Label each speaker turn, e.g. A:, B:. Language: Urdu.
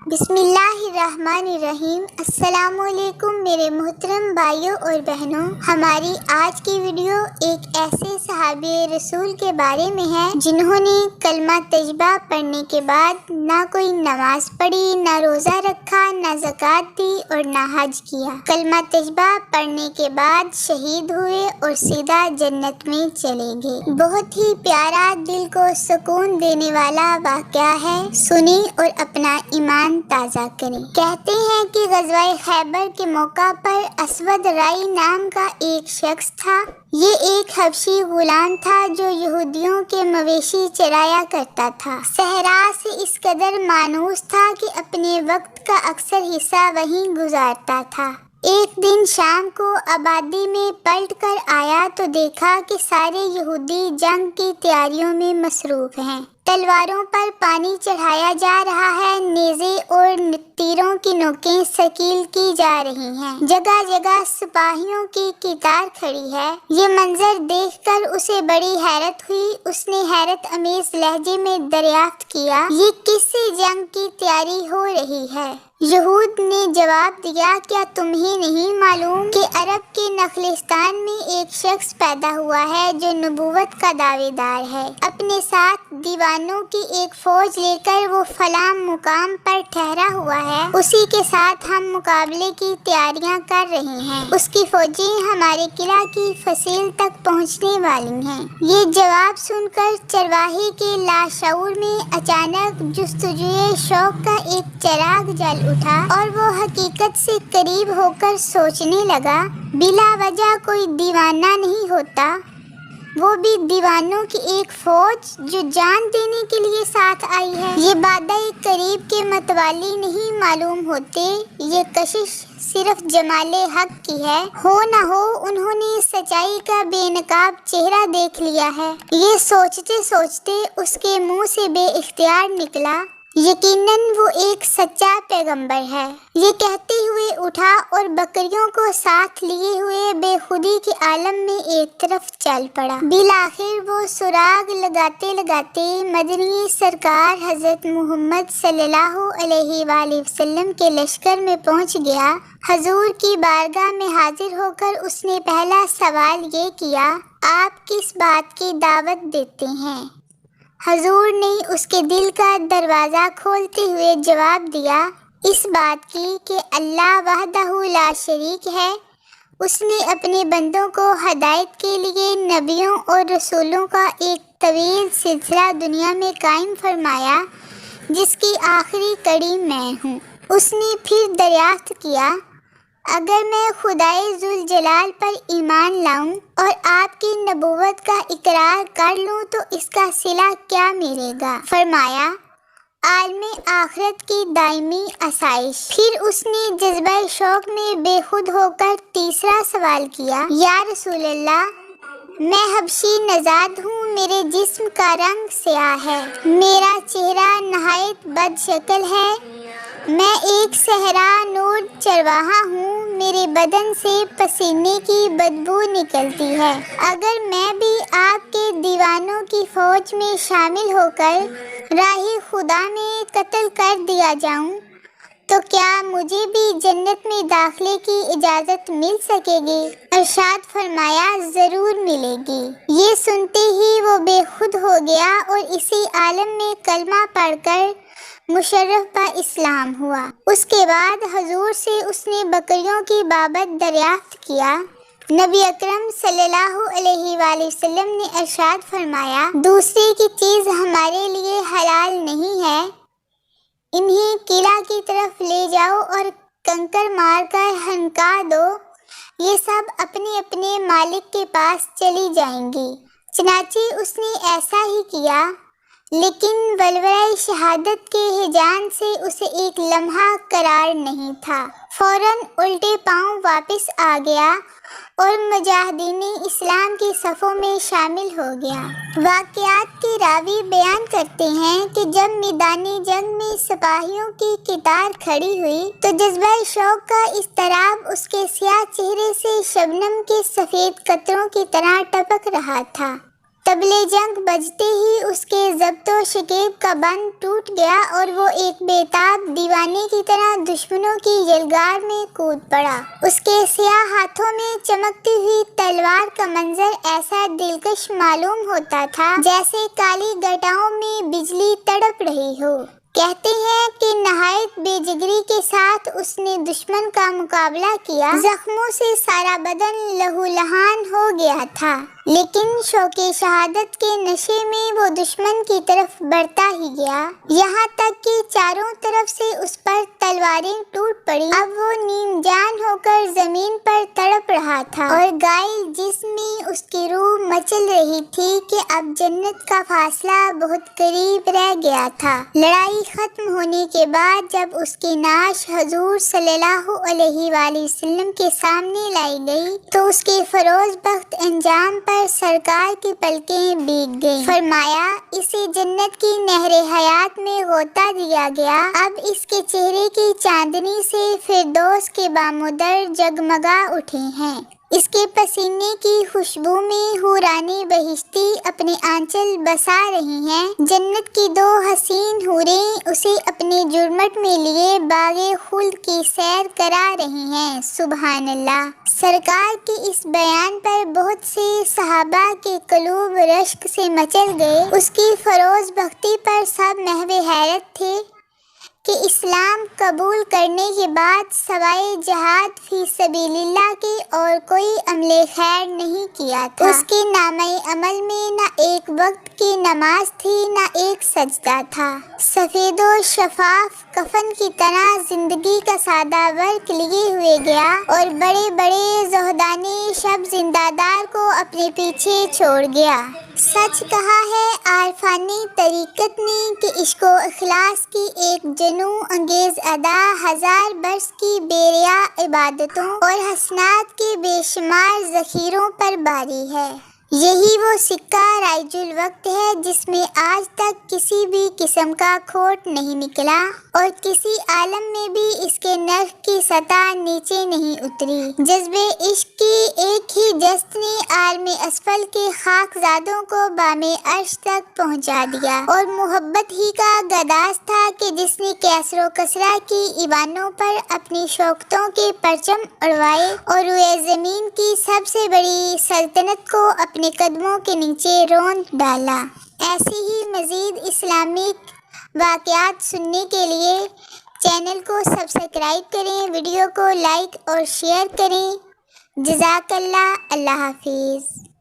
A: بسم اللہ الرحمن الرحیم۔ السلام علیکم میرے محترم بھائیوں اور بہنوں، ہماری آج کی ویڈیو ایک ایسے صحابی رسول کے بارے میں ہے جنہوں نے کلمہ طیبہ پڑھنے کے بعد نہ کوئی نماز پڑھی، نہ روزہ رکھا، نہ زکوٰۃ دی اور نہ حج کیا۔ کلمہ طیبہ پڑھنے کے بعد شہید ہوئے اور سیدھا جنت میں چلے گئے۔ بہت ہی پیارا، دل کو سکون دینے والا واقعہ ہے، سنیں اور اپنا ایمان تازہ کریں۔ کہتے ہیں کہ غزوہ خیبر کے موقع پر اسود رائی نام کا ایک شخص تھا۔ یہ ایک حبشی غلام تھا جو یہودیوں کے مویشی چرایا کرتا تھا۔ صحرا سے اس قدر مانوس تھا کہ اپنے وقت کا اکثر حصہ وہیں گزارتا تھا۔ ایک دن شام کو آبادی میں پلٹ کر آیا تو دیکھا کہ سارے یہودی جنگ کی تیاریوں میں مصروف ہیں۔ تلواروں پر پانی چڑھایا جا رہا ہے، نیزے اور تیروں کی نوکیں ثقیل کی جا رہی ہیں، جگہ جگہ سپاہیوں کی قطار کھڑی ہے۔ یہ منظر دیکھ کر اسے بڑی حیرت ہوئی۔ اس نے حیرت امیز لہجے میں دریافت کیا، یہ کس جنگ کی تیاری ہو رہی ہے؟ یہود نے جواب دیا، کیا تمہیں نہیں معلوم کہ عرب کے نخلستان میں ایک شخص پیدا ہوا ہے جو نبوت کا دعوے دار ہے؟ اپنے ساتھ دیوانوں کی ایک فوج لے کر وہ فلاں مقام پر ٹھہرا ہوا ہے، اسی کے ساتھ ہم مقابلے کی تیاریاں کر رہے ہیں۔ اس کی فوجیں ہمارے قلعہ کی فصیل تک پہنچنے والی ہیں۔ یہ جواب سن کر چرواہے کے لاشعور میں اچانک جستجوئے شوق کا ایک چراغ جل اٹھا اور وہ حقیقت سے قریب ہو کر سوچنے لگا، بلا وجہ کوئی دیوانہ نہیں ہوتا، وہ بھی دیوانوں کی ایک فوج جو جان دینے کے لیے ساتھ آئی ہے۔ یہ بادہ قریب کے متوالی نہیں معلوم ہوتے، یہ کشش صرف جمال حق کی ہے۔ ہو نہ ہو انہوں نے سچائی کا بے نقاب چہرہ دیکھ لیا ہے۔ یہ سوچتے سوچتے اس کے منہ سے بے اختیار نکلا، یقیناً وہ ایک سچا پیغمبر ہے۔ یہ کہتے ہوئے اٹھا اور بکریوں کو ساتھ لیے ہوئے بے خودی کے عالم میں ایک طرف چل پڑا۔ بالآخر وہ سراغ لگاتے لگاتے مدنی سرکار حضرت محمد صلی اللہ علیہ وآلہ وسلم کے لشکر میں پہنچ گیا۔ حضور کی بارگاہ میں حاضر ہو کر اس نے پہلا سوال یہ کیا، آپ کس بات کی دعوت دیتے ہیں؟ حضور نے اس کے دل کا دروازہ کھولتے ہوئے جواب دیا، اس بات کی کہ اللہ وحدہ لا شریک ہے۔ اس نے اپنے بندوں کو ہدایت کے لیے نبیوں اور رسولوں کا ایک طویل سلسلہ دنیا میں قائم فرمایا، جس کی آخری کڑی میں ہوں۔ اس نے پھر دریافت کیا، اگر میں خدائے ذوالجلال پر ایمان لاؤں اور آپ کی نبوت کا اقرار کر لوں تو اس کا صلہ کیا ملے گا؟ فرمایا، عالم آخرت کی دائمی آسائش۔ پھر اس نے جذبہ شوق میں بے خود ہو کر تیسرا سوال کیا، یا رسول اللہ، میں حبشی نژاد ہوں، میرے جسم کا رنگ سیاہ ہے، میرا چہرہ نہایت بد شکل ہے، میں ایک صحرا نور چرواہا ہوں، میرے بدن سے پسینے کی بدبو نکلتی ہے۔ اگر میں بھی آپ کے دیوانوں کی فوج میں شامل ہو کر راہ خدا میں قتل کر دیا جاؤں تو کیا مجھے بھی جنت میں داخلے کی اجازت مل سکے گی؟ ارشاد فرمایا، ضرور ملے گی۔ یہ سنتے ہی وہ بے خود ہو گیا اور اسی عالم میں کلمہ پڑھ کر مشرف با اسلام ہوا۔ اس کے بعد حضور سے اس نے بکریوں کی بابت دریافت کیا۔ نبی اکرم صلی اللہ علیہ وآلہ وسلم نے ارشاد فرمایا، دوسرے کی چیز ہمارے لیے حلال نہیں ہے، انہیں قلعہ کی طرف لے جاؤ اور کنکر مار کر ہنکا دو، یہ سب اپنے اپنے مالک کے پاس چلی جائیں گی۔ چنانچہ اس نے ایسا ہی کیا، لیکن ولولۂ شہادت کے ہیجان سے اسے ایک لمحہ قرار نہیں تھا، فوراً الٹے پاؤں واپس آ گیا اور مجاہدین اسلام کی صفوں میں شامل ہو گیا۔ واقعات کے راوی بیان کرتے ہیں کہ جب میدان جنگ میں سپاہیوں کی قطار کھڑی ہوئی تو جذبہ شوق کا اضطراب اس کے سیاہ چہرے سے شبنم کے سفید قطروں کی طرح ٹپک رہا تھا۔ طبلِ جنگ بجتے ہی اس کے ضبط و شکیب کا بند ٹوٹ گیا اور وہ ایک بےتاب دیوانے کی طرح دشمنوں کی یلغار میں کود پڑا۔ اس کے سیاہ ہاتھوں میں چمکتی ہوئی تلوار کا منظر ایسا دلکش معلوم ہوتا تھا جیسے کالی گھٹاؤں میں بجلی تڑپ رہی ہو۔ کہتے ہیں کہ نہایت بے جگری کے ساتھ اس نے دشمن کا مقابلہ کیا، زخموں سے سارا بدن لہولہان ہو گیا تھا، لیکن شوق شہادت کے نشے میں وہ دشمن کی طرف بڑھتا ہی گیا، یہاں تک کہ چاروں طرف سے اس پر تلواریں ٹوٹ پڑی۔ اب وہ نیم جان ہو کر زمین پر تڑپ رہا تھا اور گائل جسم میں اس کی روح مچل رہی تھی کہ اب جنت کا فاصلہ بہت قریب رہ گیا تھا۔ لڑائی ختم ہونے کے بعد جب اس کی نعش حضور صلی اللہ علیہ وآلہ وسلم کے سامنے لائی گئی تو اس کے فیروز بخت انجام پر سرکار کی پلکیں بھیگ گئیں۔ فرمایا، اسے جنت کی نہر حیات میں غوطہ دیا گیا، اب اس کے چہرے کی چاندنی سے فردوس کے بامودر جگمگا اٹھے ہیں۔ اس کے پسینے کی خوشبو میں حورانِ بہشتی اپنے آنچل بسا رہی ہیں۔ جنت کی دو حسین حوریں اسے اپنے جرمٹ میں لیے باغ خلد کی سیر کرا رہی ہیں۔ سبحان اللہ! سرکار کے اس بیان پر بہت سے صحابہ کے قلوب رشک سے مچل گئے۔ اس کی فیروز بختی پر سب محو حیرت تھے کہ اسلام قبول کرنے کے بعد سوائے جہاد فی سبیل اللہ کے اور کوئی عمل خیر نہیں کیا تھا۔ اس کے نامہ عمل میں نہ ایک وقت کی نماز تھی، نہ ایک سجدہ تھا۔ سفید و شفاف کفن کی طرح زندگی کا سادہ ورق لیے ہوئے گیا اور بڑے بڑے زہدانِ شب زندہ دار کو اپنے پیچھے چھوڑ گیا۔ سچ کہا ہے عارفانِ طریقت نے کہ عشق و اخلاص کی ایک جنوں انگیز ادا ہزار برس کی بے ریا عبادتوں اور حسنات کے بے شمار ذخیروں پر باری ہے۔ یہی وہ سکہ رائج الوقت ہے جس میں آج تک کسی بھی قسم کا کھوٹ نہیں نکلا اور کسی عالم میں بھی اس کے نرخ کی سطح نیچے نہیں اتری۔ جذبِ عشق کی ایک ہی جست نے عالم اسفل کے خاکزادوں کو بام عرش تک پہنچا دیا اور محبت ہی کا گداز تھا کہ جس نے کیسر و کسریٰ کی ایوانوں پر اپنی شوکتوں کے پرچم اڑوائے اور روئے زمین کی سب سے بڑی سلطنت کو اپنے قدموں کے نیچے روند ڈالا۔ ایسی ہی مزید اسلامک واقعات سننے کے لیے چینل کو سبسکرائب کریں، ویڈیو کو لائک اور شیئر کریں۔ جزاک اللہ۔ اللہ حافظ۔